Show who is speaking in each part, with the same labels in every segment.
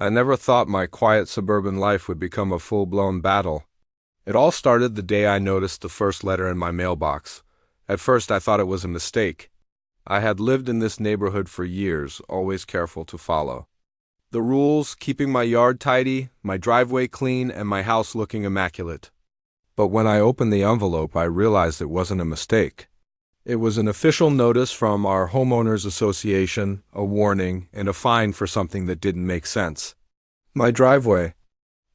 Speaker 1: I never thought my quiet suburban life would become a full-blown battle. It all started the day I noticed the first letter in my mailbox. At first I thought it was a mistake. I had lived in this neighborhood for years, always careful to follow the rules, keeping my yard tidy, my driveway clean, and my house looking immaculate. But when I opened the envelope, I realized it wasn't a mistake. It was an official notice from our Homeowners Association, a warning, and a fine for something that didn't make sense. My driveway.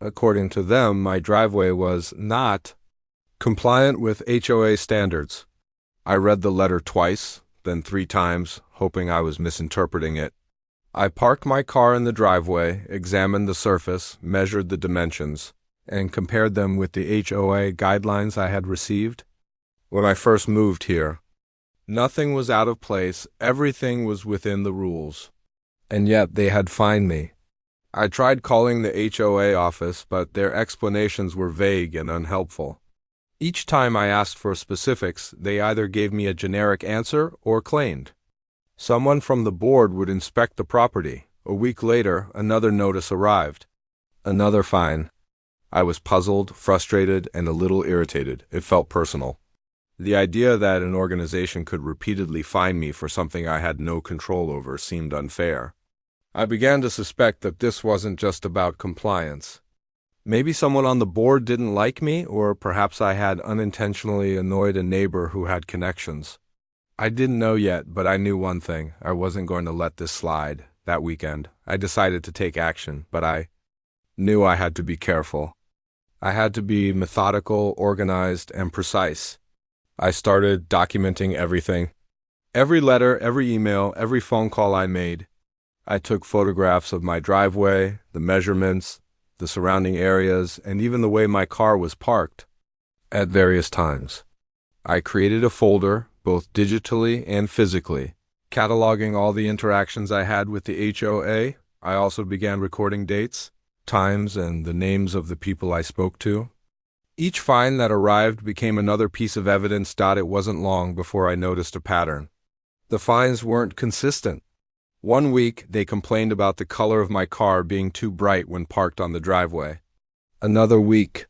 Speaker 1: According to them, my driveway was not compliant with HOA standards. I read the letter twice, then 3 times, hoping I was misinterpreting it. I parked my car in the driveway, examined the surface, measured the dimensions, and compared them with the HOA guidelines I had received. When I first moved here, nothing was out of place, everything was within the rules. And yet they had fined me. I tried calling the HOA office, but their explanations were vague and unhelpful. Each time I asked for specifics, they either gave me a generic answer or claimed someone from the board would inspect the property. A week later, another notice arrived. Another fine. I was puzzled, frustrated, and a little irritated. It felt personal. The idea that an organization could repeatedly fine me for something I had no control over seemed unfair. I began to suspect that this wasn't just about compliance. Maybe someone on the board didn't like me, or perhaps I had unintentionally annoyed a neighbor who had connections. I didn't know yet, but I knew one thing. I wasn't going to let this slide. That weekend, I decided to take action, but I knew I had to be careful. I had to be methodical, organized, and precise. I started documenting everything. Every letter, every email, every phone call I made. I took photographs of my driveway, the measurements, the surrounding areas, and even the way my car was parked at various times. I created a folder, both digitally and physically, cataloging all the interactions I had with the HOA. I also began recording dates, times, and the names of the people I spoke to. Each fine that arrived became another piece of evidence. It wasn't long before I noticed a pattern. The fines weren't consistent. One week, they complained about the color of my car being too bright when parked on the driveway. Another week,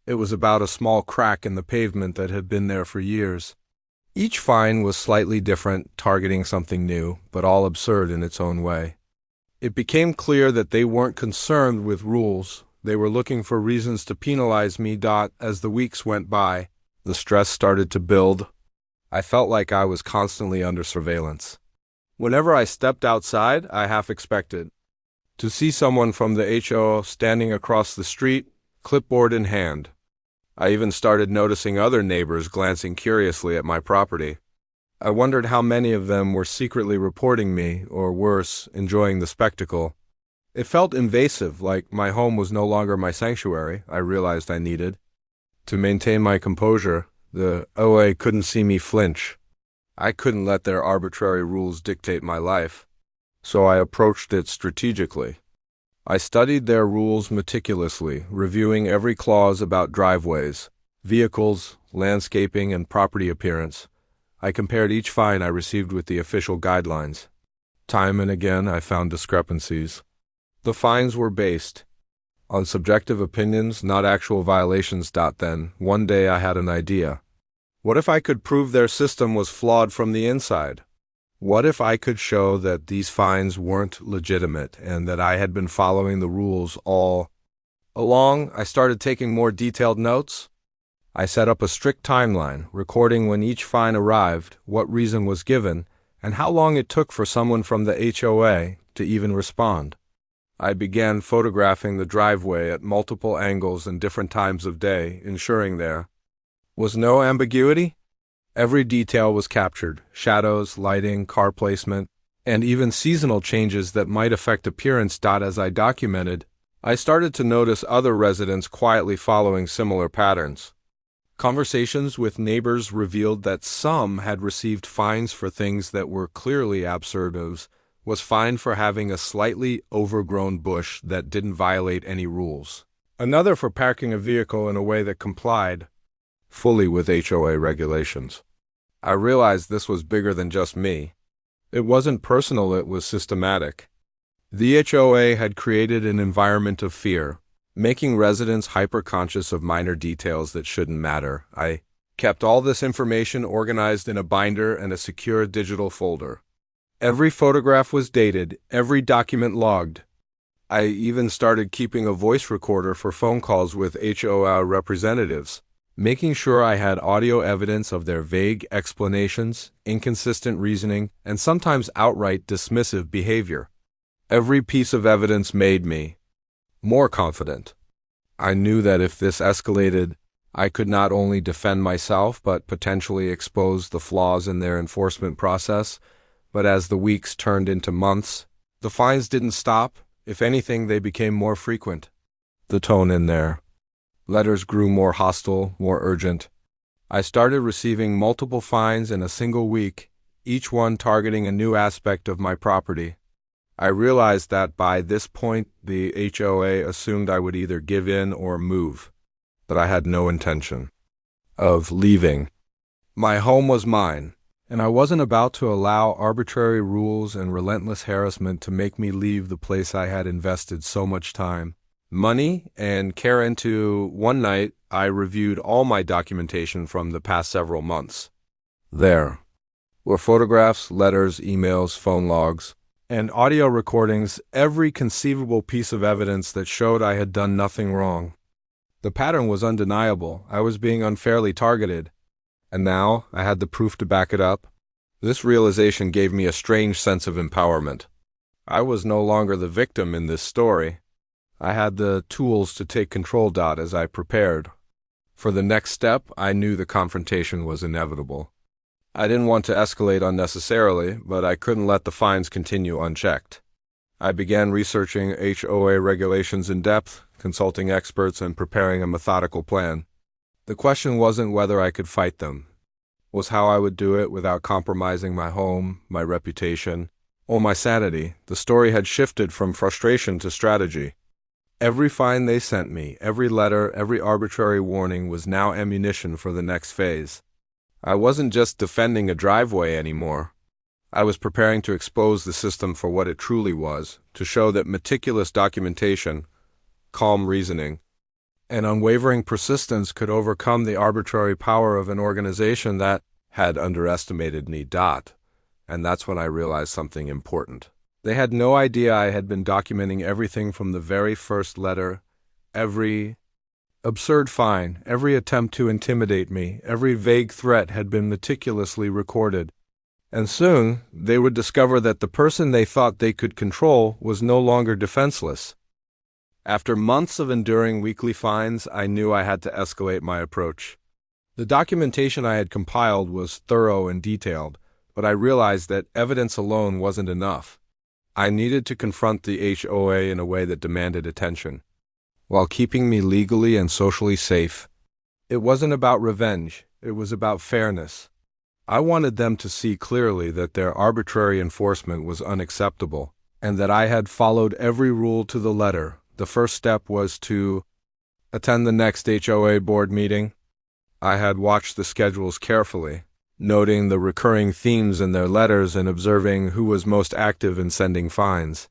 Speaker 1: it was about a small crack in the pavement that had been there for years. Each fine was slightly different, targeting something new, but all absurd in its own way. It became clear that they weren't concerned with rules. They were looking for reasons to penalize me. As the weeks went by, the stress started to build. I felt like I was constantly under surveillance. Whenever I stepped outside, I half expected to see someone from the HOA standing across the street, clipboard in hand. I even started noticing other neighbors glancing curiously at my property. I wondered how many of them were secretly reporting me, or worse, enjoying the spectacle. It felt invasive, like my home was no longer my sanctuary. I realized I needed to maintain my composure. The HOA couldn't see me flinch. I couldn't let their arbitrary rules dictate my life, so I approached it strategically. I studied their rules meticulously, reviewing every clause about driveways, vehicles, landscaping, and property appearance. I compared each fine I received with the official guidelines. Time and again, I found discrepancies. The fines were based on subjective opinions, not actual violations. Then, one day I had an idea. What if I could prove their system was flawed from the inside? What if I could show that these fines weren't legitimate and that I had been following the rules all along? I started taking more detailed notes. I set up a strict timeline, recording when each fine arrived, what reason was given, and how long it took for someone from the HOA to even respond. I began photographing the driveway at multiple angles and different times of day, ensuring there was no ambiguity. Every detail was captured: shadows, lighting, car placement, and even seasonal changes that might affect appearance. As I documented, I started to notice other residents quietly following similar patterns. Conversations with neighbors revealed that some had received fines for things that were clearly absurd. Was fined for having a slightly overgrown bush that didn't violate any rules. Another for parking a vehicle in a way that complied fully with HOA regulations. I realized this was bigger than just me. It wasn't personal, it was systematic. The HOA had created an environment of fear, making residents hyper-conscious of minor details that shouldn't matter. I kept all this information organized in a binder and a secure digital folder. Every photograph was dated, every document logged. I even started keeping a voice recorder for phone calls with HOA representatives, making sure I had audio evidence of their vague explanations, inconsistent reasoning, and sometimes outright dismissive behavior. Every piece of evidence made me more confident. I knew that if this escalated, I could not only defend myself but potentially expose the flaws in their enforcement process. But as the weeks turned into months, the fines didn't stop. If anything, they became more frequent. The tone in their letters grew more hostile, more urgent. I started receiving multiple fines in a single week, each one targeting a new aspect of my property. I realized that by this point, the HOA assumed I would either give in or move, but I had no intention of leaving. My home was mine, and I wasn't about to allow arbitrary rules and relentless harassment to make me leave the place I had invested so much time, money, and care into. One night, I reviewed all my documentation from the past several months. There were photographs, letters, emails, phone logs, and audio recordings, every conceivable piece of evidence that showed I had done nothing wrong. The pattern was undeniable. I was being unfairly targeted, and now I had the proof to back it up. This realization gave me a strange sense of empowerment. I was no longer the victim in this story. I had the tools to take control. As I prepared for the next step, I knew the confrontation was inevitable. I didn't want to escalate unnecessarily, but I couldn't let the fines continue unchecked. I began researching HOA regulations in depth, consulting experts, and preparing a methodical plan. The question wasn't whether I could fight them. It was how I would do it without compromising my home, my reputation, or my sanity. The story had shifted from frustration to strategy. Every fine they sent me, every letter, every arbitrary warning was now ammunition for the next phase. I wasn't just defending a driveway anymore. I was preparing to expose the system for what it truly was, to show that meticulous documentation, calm reasoning, and unwavering persistence could overcome the arbitrary power of an organization that had underestimated me. And that's when I realized something important. They had no idea I had been documenting everything from the very first letter, every absurd fine, every attempt to intimidate me, every vague threat had been meticulously recorded. And soon, they would discover that the person they thought they could control was no longer defenseless. After months of enduring weekly fines, I knew I had to escalate my approach. The documentation I had compiled was thorough and detailed, but I realized that evidence alone wasn't enough. I needed to confront the HOA in a way that demanded attention, while keeping me legally and socially safe. It wasn't about revenge, it was about fairness. I wanted them to see clearly that their arbitrary enforcement was unacceptable, and that I had followed every rule to the letter. The first step was to attend the next HOA board meeting. I had watched the schedules carefully, noting the recurring themes in their letters and observing who was most active in sending fines.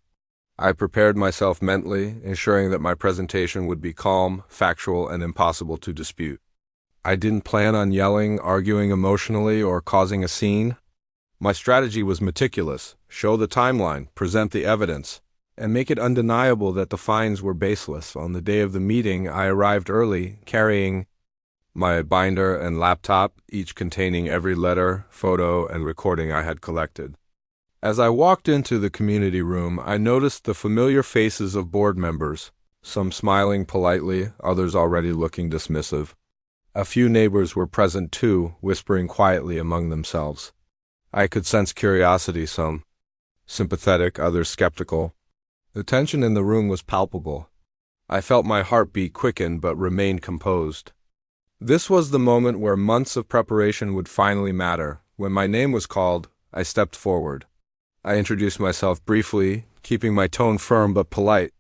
Speaker 1: I prepared myself mentally, ensuring that my presentation would be calm, factual, and impossible to dispute. I didn't plan on yelling, arguing emotionally, or causing a scene. My strategy was meticulous: show the timeline, present the evidence, and make it undeniable that the fines were baseless. On the day of the meeting, I arrived early, carrying my binder and laptop, each containing every letter, photo, and recording I had collected. As I walked into the community room, I noticed the familiar faces of board members, some smiling politely, others already looking dismissive. A few neighbors were present too, whispering quietly among themselves. I could sense curiosity, some sympathetic, others skeptical. The tension in the room was palpable. I felt my heartbeat quicken but remained composed. This was the moment where months of preparation would finally matter. When my name was called, I stepped forward. I introduced myself briefly, keeping my tone firm but polite.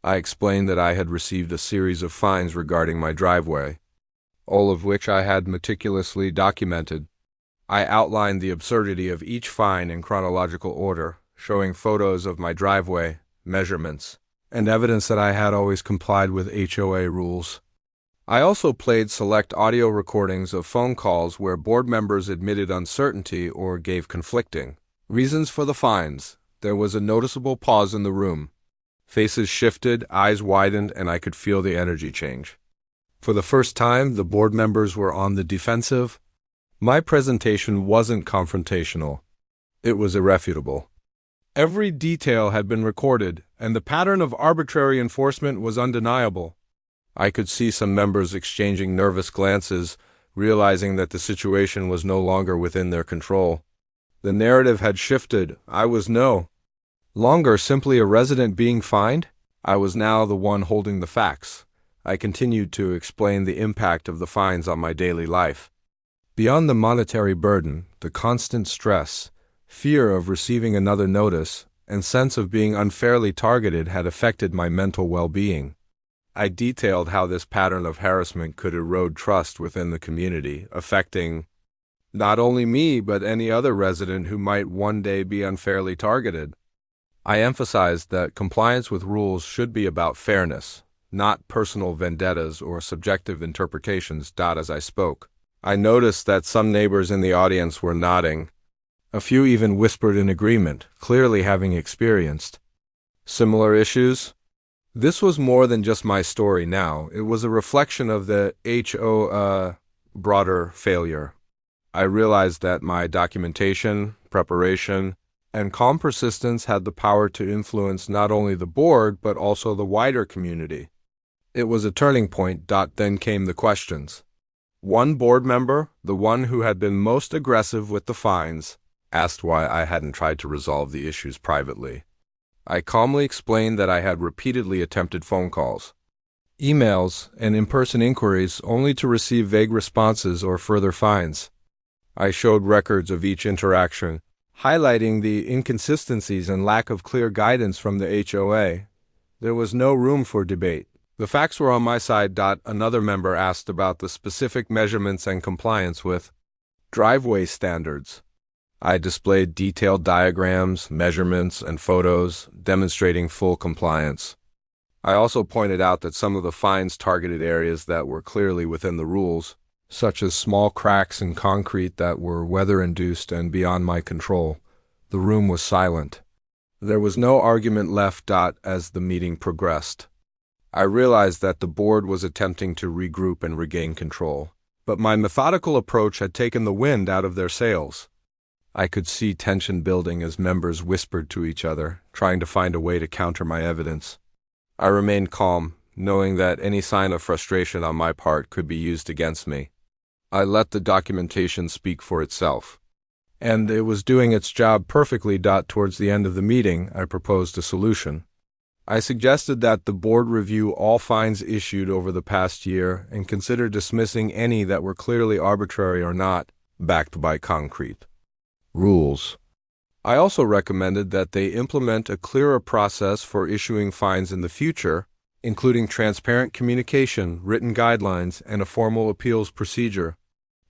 Speaker 1: I explained that I had received a series of fines regarding my driveway, all of which I had meticulously documented. I outlined the absurdity of each fine in chronological order, showing photos of my driveway, measurements, and evidence that I had always complied with HOA rules. I also played select audio recordings of phone calls where board members admitted uncertainty or gave conflicting reasons for the fines. There was a noticeable pause in the room. Faces shifted, eyes widened, and I could feel the energy change. For the first time, the board members were on the defensive. My presentation wasn't confrontational. It was irrefutable. Every detail had been recorded, and the pattern of arbitrary enforcement was undeniable. I could see some members exchanging nervous glances, realizing that the situation was no longer within their control. The narrative had shifted. I was no longer simply a resident being fined. I was now the one holding the facts. I continued to explain the impact of the fines on my daily life. Beyond the monetary burden, the constant stress, fear of receiving another notice, and sense of being unfairly targeted had affected my mental well-being. I detailed how this pattern of harassment could erode trust within the community, affecting not only me but any other resident who might one day be unfairly targeted. I emphasized that compliance with rules should be about fairness, not personal vendettas or subjective interpretations. As I spoke, I noticed that some neighbors in the audience were nodding. A few even whispered in agreement, clearly having experienced similar issues. This was more than just my story now. It was a reflection of the HOA broader failure. I realized that my documentation, preparation, and calm persistence had the power to influence not only the board but also the wider community. It was a turning point. Then came the questions. One board member, the one who had been most aggressive with the fines, asked why I hadn't tried to resolve the issues privately. I calmly explained that I had repeatedly attempted phone calls, emails, and in-person inquiries only to receive vague responses or further fines. I showed records of each interaction, highlighting the inconsistencies and lack of clear guidance from the HOA. There was no room for debate. The facts were on my side. Another member asked about the specific measurements and compliance with driveway standards. I displayed detailed diagrams, measurements, and photos demonstrating full compliance. I also pointed out that some of the fines targeted areas that were clearly within the rules, such as small cracks in concrete that were weather-induced and beyond my control. The room was silent. There was no argument left. As the meeting progressed, I realized that the board was attempting to regroup and regain control, but my methodical approach had taken the wind out of their sails. I could see tension building as members whispered to each other, trying to find a way to counter my evidence. I remained calm, knowing that any sign of frustration on my part could be used against me. I let the documentation speak for itself. And it was doing its job perfectly. Towards the end of the meeting, I proposed a solution. I suggested that the board review all fines issued over the past year and consider dismissing any that were clearly arbitrary or not backed by concrete rules. I also recommended that they implement a clearer process for issuing fines in the future, including transparent communication, written guidelines, and a formal appeals procedure.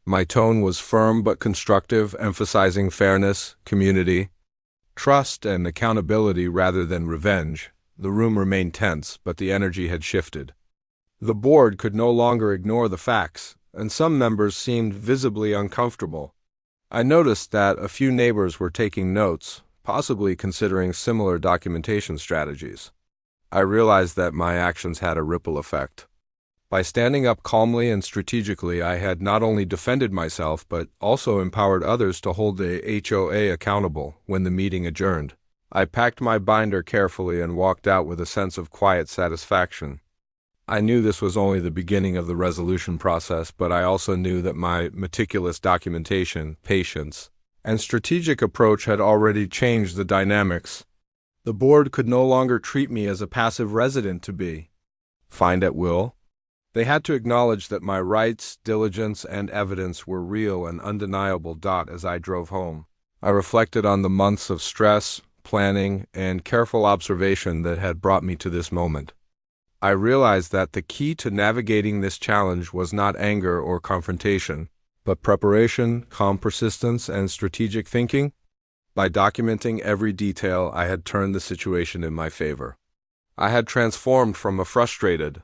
Speaker 1: My tone was firm but constructive, emphasizing fairness, community, trust, and accountability rather than revenge. The room remained tense, but the energy had shifted. The board could no longer ignore the facts, and some members seemed visibly uncomfortable. I noticed that a few neighbors were taking notes, possibly considering similar documentation strategies. I realized that my actions had a ripple effect. By standing up calmly and strategically, I had not only defended myself but also empowered others to hold the HOA accountable. When the meeting adjourned, I packed my binder carefully and walked out with a sense of quiet satisfaction. I knew this was only the beginning of the resolution process, but I also knew that my meticulous documentation, patience, and strategic approach had already changed the dynamics. The board could no longer treat me as a passive resident to be fined at will. They had to acknowledge that my rights, diligence, and evidence were real and undeniable. As I drove home, I reflected on the months of stress, planning, and careful observation that had brought me to this moment. I realized that the key to navigating this challenge was not anger or confrontation, but preparation, calm persistence, and strategic thinking. By documenting every detail, I had turned the situation in my favor. I had transformed from a frustrated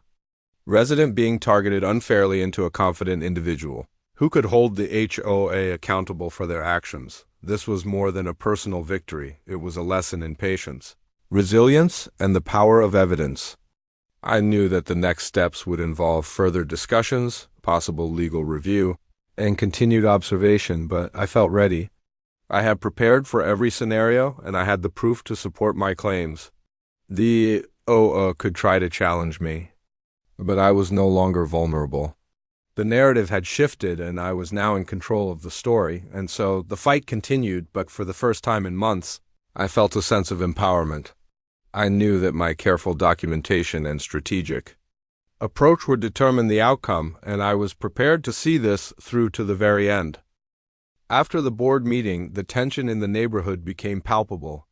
Speaker 1: resident being targeted unfairly into a confident individual who could hold the HOA accountable for their actions. This was more than a personal victory. It was a lesson in patience, resilience, and the power of evidence. I knew that the next steps would involve further discussions, possible legal review, and continued observation, but I felt ready. I had prepared for every scenario, and I had the proof to support my claims. The HOA could try to challenge me, but I was no longer vulnerable. The narrative had shifted, and I was now in control of the story, and so the fight continued, but for the first time in months, I felt a sense of empowerment. I knew that my careful documentation and strategic approach would determine the outcome, and I was prepared to see this through to the very end. After the board meeting, the tension in the neighborhood became palpable.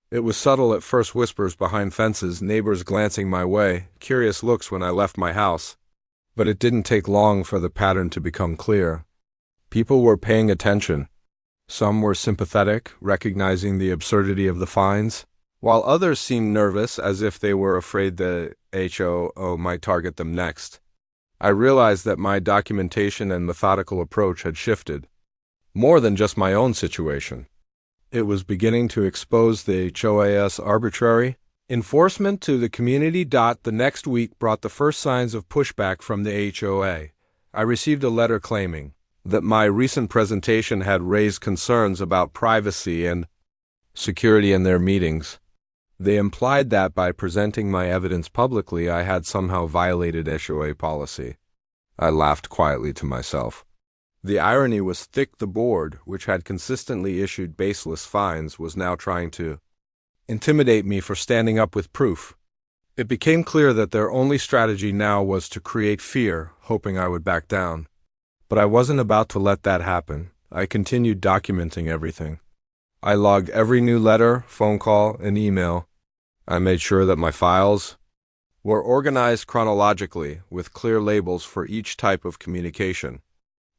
Speaker 1: It was subtle at first: whispers behind fences, neighbors glancing my way, curious looks when I left my house. But it didn't take long for the pattern to become clear. People were paying attention. Some were sympathetic, recognizing the absurdity of the fines, while others seemed nervous, as if they were afraid the HOA might target them next. I realized that my documentation and methodical approach had shifted more than just my own situation. It was beginning to expose the HOA's arbitrary enforcement to the community. The next week brought the first signs of pushback from the HOA. I received a letter claiming that my recent presentation had raised concerns about privacy and security in their meetings. They implied that by presenting my evidence publicly, I had somehow violated HOA policy. I laughed quietly to myself. The irony was thick. The board, which had consistently issued baseless fines, was now trying to intimidate me for standing up with proof. It became clear that their only strategy now was to create fear, hoping I would back down. But I wasn't about to let that happen. I continued documenting everything. I logged every new letter, phone call, and email. I made sure that my files were organized chronologically, with clear labels for each type of communication.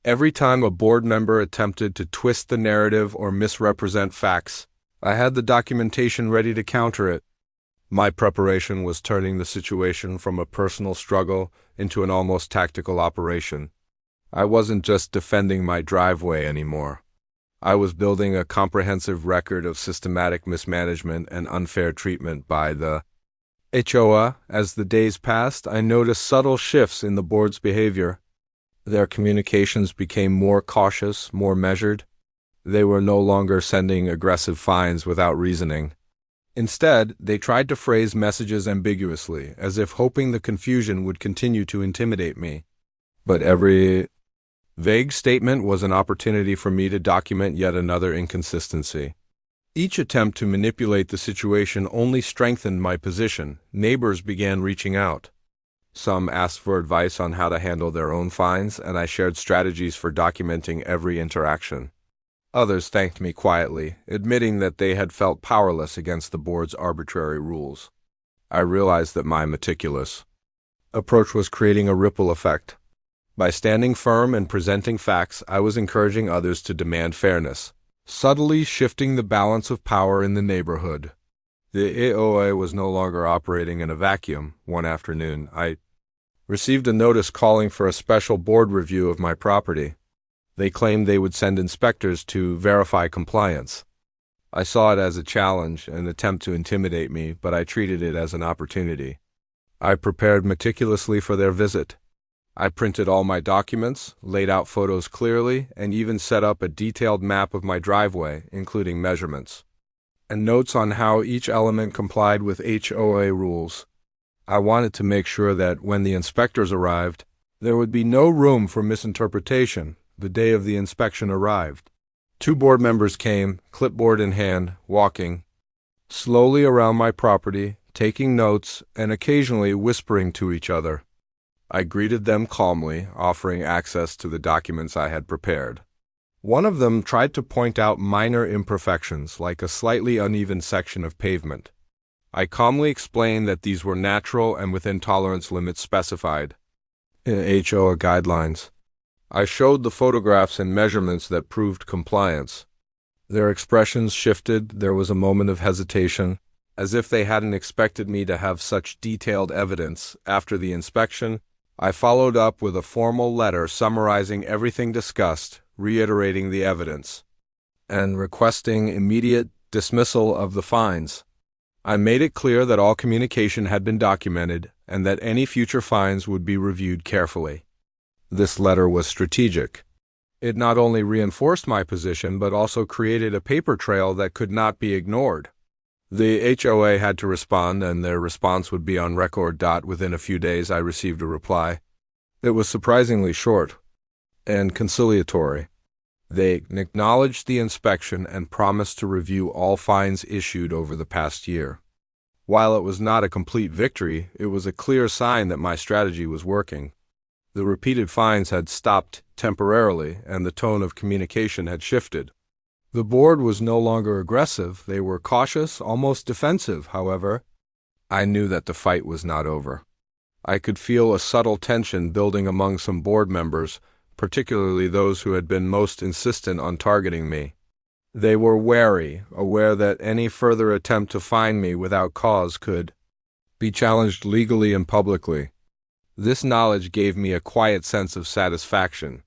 Speaker 1: Every time a board member attempted to twist the narrative or misrepresent facts, I had the documentation ready to counter it. My preparation was turning the situation from a personal struggle into an almost tactical operation. I wasn't just defending my driveway anymore. I was building a comprehensive record of systematic mismanagement and unfair treatment by the HOA. As the days passed, I noticed subtle shifts in the board's behavior. Their communications became more cautious, more measured. They were no longer sending aggressive fines without reasoning. Instead, they tried to phrase messages ambiguously, as if hoping the confusion would continue to intimidate me. But every vague statement was an opportunity for me to document yet another inconsistency. Each attempt to manipulate the situation only strengthened my position. Neighbors began reaching out. Some asked for advice on how to handle their own fines, and I shared strategies for documenting every interaction. Others thanked me quietly, admitting that they had felt powerless against the board's arbitrary rules. I realized that my meticulous approach was creating a ripple effect. By standing firm and presenting facts, I was encouraging others to demand fairness, subtly shifting the balance of power in the neighborhood. The HOA was no longer operating in a vacuum. One afternoon, I received a notice calling for a special board review of my property. They claimed they would send inspectors to verify compliance. I saw it as a challenge, an attempt to intimidate me, but I treated it as an opportunity. I prepared meticulously for their visit. I printed all my documents, laid out photos clearly, and even set up a detailed map of my driveway, including measurements and notes on how each element complied with HOA rules. I wanted to make sure that when the inspectors arrived, there would be no room for misinterpretation. The day of the inspection arrived. 2 board members came, clipboard in hand, walking slowly around my property, taking notes and occasionally whispering to each other. I greeted them calmly, offering access to the documents I had prepared. One of them tried to point out minor imperfections, like a slightly uneven section of pavement. I calmly explained that these were natural and within tolerance limits specified in HOA guidelines. I showed the photographs and measurements that proved compliance. Their expressions shifted. There was a moment of hesitation, as if they hadn't expected me to have such detailed evidence. After the inspection, I followed up with a formal letter summarizing everything discussed, reiterating the evidence, and requesting immediate dismissal of the fines. I made it clear that all communication had been documented and that any future fines would be reviewed carefully. This letter was strategic. It not only reinforced my position but also created a paper trail that could not be ignored. The HOA had to respond, and their response would be on record. Within a few days, I received a reply. It was surprisingly short and conciliatory. They acknowledged the inspection and promised to review all fines issued over the past year. While it was not a complete victory, it was a clear sign that my strategy was working. The repeated fines had stopped temporarily, and the tone of communication had shifted. The board was no longer aggressive. They were cautious, almost defensive. However, I knew that the fight was not over. I could feel a subtle tension building among some board members, particularly those who had been most insistent on targeting me. They were wary, aware that any further attempt to fine me without cause could be challenged legally and publicly. This knowledge gave me a quiet sense of satisfaction.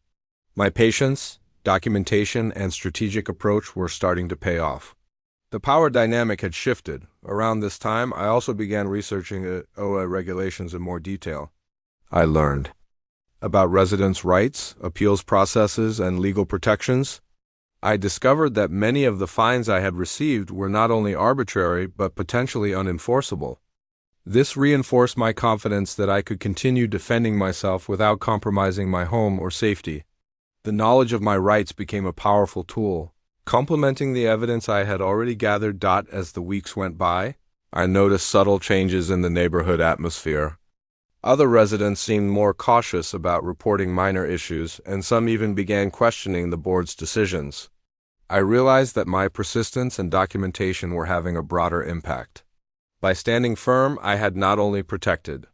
Speaker 1: My patience, documentation, and strategic approach were starting to pay off. The power dynamic had shifted. Around this time, I also began researching HOA regulations in more detail. I learned about residents' rights, appeals processes, and legal protections. I discovered that many of the fines I had received were not only arbitrary but potentially unenforceable. This reinforced my confidence that I could continue defending myself without compromising my home or safety. The knowledge of my rights became a powerful tool, complementing the evidence I had already gathered. As the weeks went by, I noticed subtle changes in the neighborhood atmosphere. Other residents seemed more cautious about reporting minor issues, and some even began questioning the board's decisions. I realized that my persistence and documentation were having a broader impact. By standing firm, I had not only protected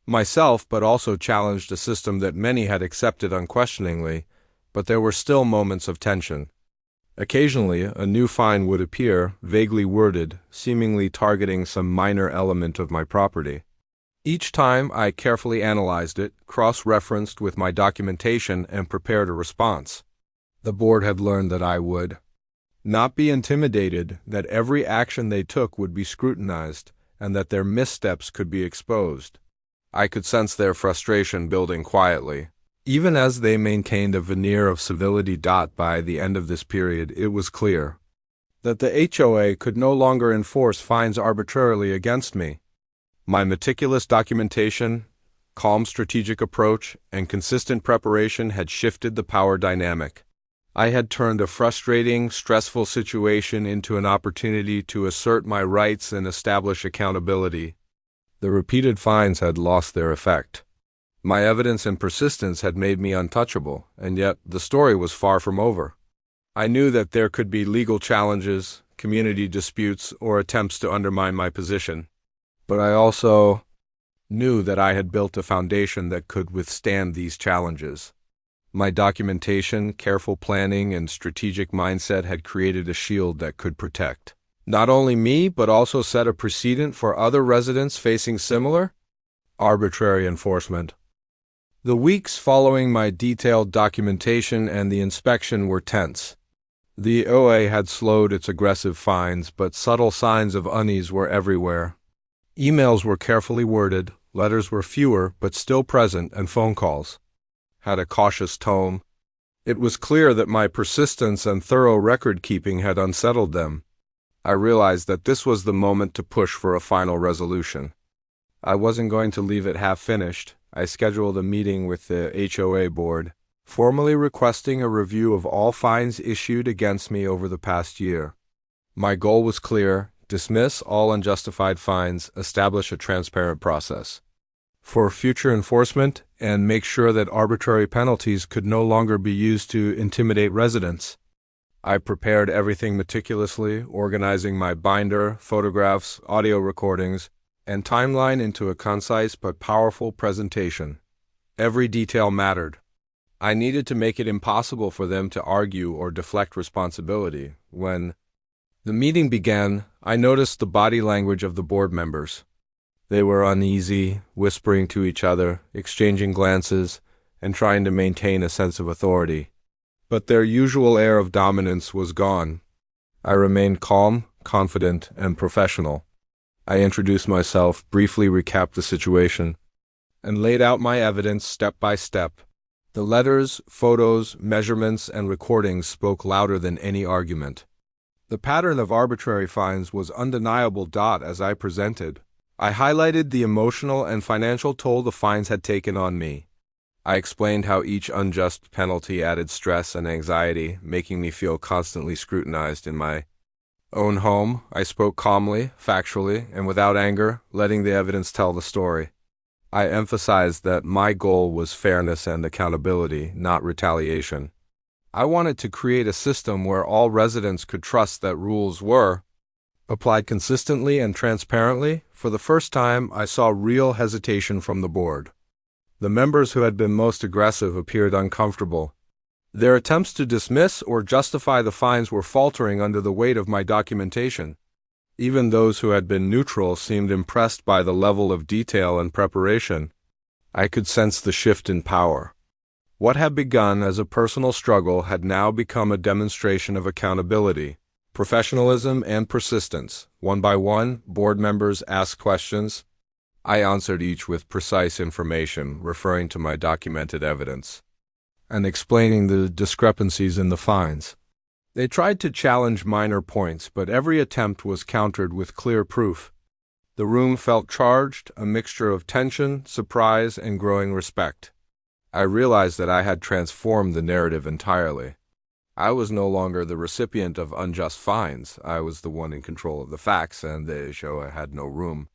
Speaker 1: myself but also challenged a system that many had accepted unquestioningly, but there were still moments of tension. Occasionally, a new fine would appear, vaguely worded, seemingly targeting some minor element of my property. Each time, I carefully analyzed it, cross-referenced with my documentation, and prepared a response. The board had learned that I would not be intimidated, that every action they took would be scrutinized, and that their missteps could be exposed. I could sense their frustration building quietly, even as they maintained a veneer of civility. By the end of this period, it was clear that the HOA could no longer enforce fines arbitrarily against me. My meticulous documentation, calm strategic approach, and consistent preparation had shifted the power dynamic. I had turned a frustrating, stressful situation into an opportunity to assert my rights and establish accountability. The repeated fines had lost their effect. My evidence and persistence had made me untouchable, and yet the story was far from over. I knew that there could be legal challenges, community disputes, or attempts to undermine my position. But I also knew that I had built a foundation that could withstand these challenges. My documentation, careful planning, and strategic mindset had created a shield that could protect not only me, but also set a precedent for other residents facing similar arbitrary enforcement. The weeks following my detailed documentation and the inspection were tense. The HOA had slowed its aggressive fines, but subtle signs of unease were everywhere. Emails were carefully worded, letters were fewer but still present, and phone calls had a cautious tone. It was clear that my persistence and thorough record-keeping had unsettled them. I realized that this was the moment to push for a final resolution. I wasn't going to leave it half-finished. I scheduled a meeting with the HOA board, formally requesting a review of all fines issued against me over the past year. My goal was clear: dismiss all unjustified fines, establish a transparent process for future enforcement, and make sure that arbitrary penalties could no longer be used to intimidate residents. I prepared everything meticulously, organizing my binder, photographs, audio recordings, and timeline into a concise but powerful presentation. Every detail mattered. I needed to make it impossible for them to argue or deflect responsibility. When the meeting began, I noticed the body language of the board members. They were uneasy, whispering to each other, exchanging glances, and trying to maintain a sense of authority. But their usual air of dominance was gone. I remained calm, confident, and professional. I introduced myself, briefly recapped the situation, and laid out my evidence step by step. The letters, photos, measurements, and recordings spoke louder than any argument. The pattern of arbitrary fines was undeniable. As I presented, I highlighted the emotional and financial toll the fines had taken on me. I explained how each unjust penalty added stress and anxiety, making me feel constantly scrutinized in my own home. I spoke calmly, factually, and without anger, letting the evidence tell the story. I emphasized that my goal was fairness and accountability, not retaliation. I wanted to create a system where all residents could trust that rules were applied consistently and transparently. For the first time, I saw real hesitation from the board. The members who had been most aggressive appeared uncomfortable. Their attempts to dismiss or justify the fines were faltering under the weight of my documentation. Even those who had been neutral seemed impressed by the level of detail and preparation. I could sense the shift in power. What had begun as a personal struggle had now become a demonstration of accountability, professionalism, and persistence. One by one, board members asked questions. I answered each with precise information, referring to my documented evidence, and explaining the discrepancies in the fines. They tried to challenge minor points, but every attempt was countered with clear proof. The room felt charged, a mixture of tension, surprise, and growing respect. I realized that I had transformed the narrative entirely. I was no longer the recipient of unjust fines. I was the one in control of the facts, and the HOA had no room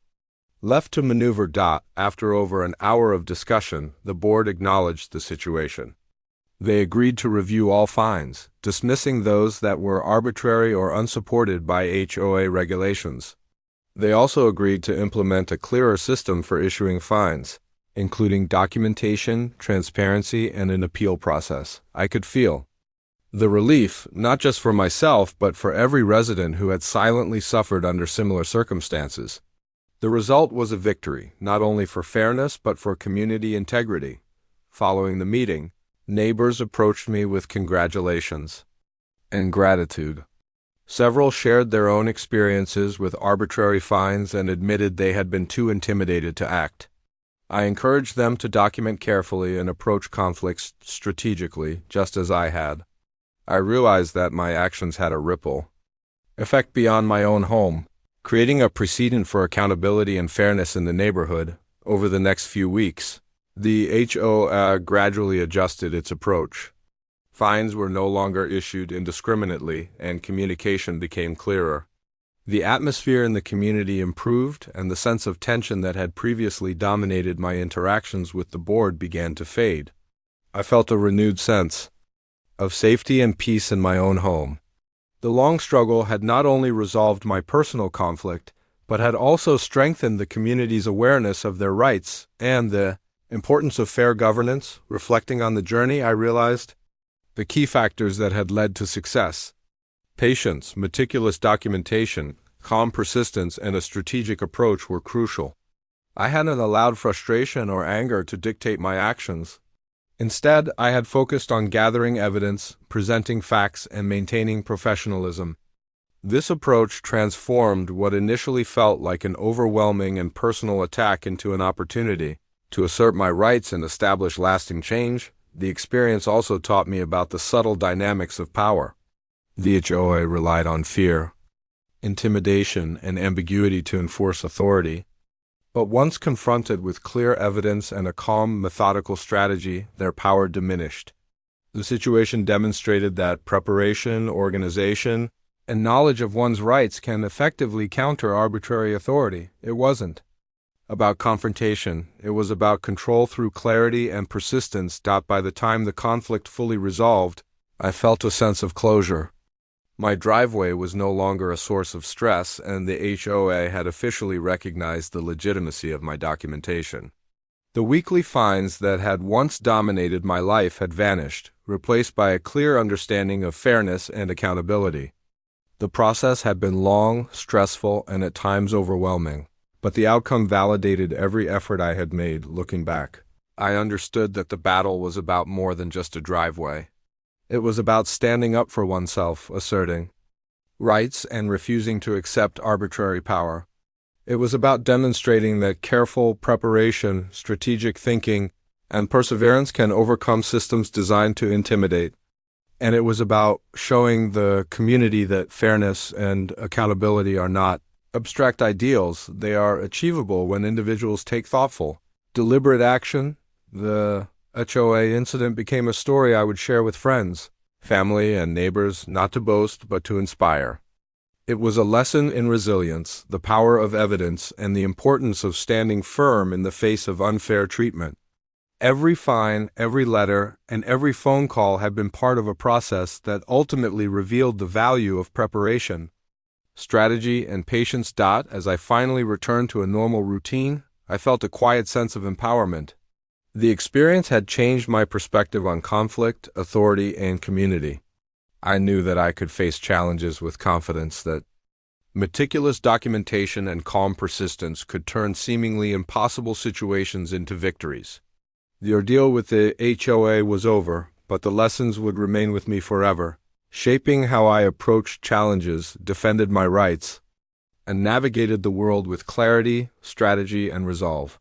Speaker 1: left to maneuver. After over an hour of discussion, the board acknowledged the situation. They agreed to review all fines, dismissing those that were arbitrary or unsupported by HOA regulations. They also agreed to implement a clearer system for issuing fines, including documentation, transparency, and an appeal process. I could feel the relief, not just for myself, but for every resident who had silently suffered under similar circumstances. The result was a victory, not only for fairness, but for community integrity. Following the meeting, neighbors approached me with congratulations and gratitude. Several shared their own experiences with arbitrary fines and admitted they had been too intimidated to act. I encouraged them to document carefully and approach conflicts strategically, just as I had. I realized that my actions had a ripple effect beyond my own home, creating a precedent for accountability and fairness in the neighborhood. Over the next few weeks, the HOA gradually adjusted its approach. Fines were no longer issued indiscriminately, and communication became clearer. The atmosphere in the community improved, and the sense of tension that had previously dominated my interactions with the board began to fade. I felt a renewed sense of safety and peace in my own home. The long struggle had not only resolved my personal conflict, but had also strengthened the community's awareness of their rights and the importance of fair governance. Reflecting on the journey, I realized the key factors that had led to success: patience, meticulous documentation, calm persistence, and a strategic approach were crucial. I hadn't allowed frustration or anger to dictate my actions. Instead, I had focused on gathering evidence, presenting facts, and maintaining professionalism. This approach transformed what initially felt like an overwhelming and personal attack into an opportunity to assert my rights and establish lasting change. The experience also taught me about the subtle dynamics of power. The HOA relied on fear, intimidation, and ambiguity to enforce authority. But once confronted with clear evidence and a calm, methodical strategy, their power diminished. The situation demonstrated that preparation, organization, and knowledge of one's rights can effectively counter arbitrary authority. It wasn't about confrontation. It was about control through clarity and persistence. By the time the conflict fully resolved, I felt a sense of closure. My driveway was no longer a source of stress, and the HOA had officially recognized the legitimacy of my documentation. The weekly fines that had once dominated my life had vanished, replaced by a clear understanding of fairness and accountability. The process had been long, stressful, and at times overwhelming, but the outcome validated every effort I had made looking back. I understood that the battle was about more than just a driveway. It was about standing up for oneself, asserting rights, and refusing to accept arbitrary power. It was about demonstrating that careful preparation, strategic thinking, and perseverance can overcome systems designed to intimidate. And it was about showing the community that fairness and accountability are not abstract ideals. They are achievable when individuals take thoughtful, deliberate action. The HOA incident became a story I would share with friends, family, and neighbors, not to boast, but to inspire. It was a lesson in resilience, the power of evidence, and the importance of standing firm in the face of unfair treatment. Every fine, every letter, and every phone call had been part of a process that ultimately revealed the value of preparation, strategy, and patience. As I finally returned to a normal routine, I felt a quiet sense of empowerment. The experience had changed my perspective on conflict, authority, and community. I knew that I could face challenges with confidence, that meticulous documentation and calm persistence could turn seemingly impossible situations into victories. The ordeal with the HOA was over, but the lessons would remain with me forever, shaping how I approached challenges, defended my rights, and navigated the world with clarity, strategy, and resolve.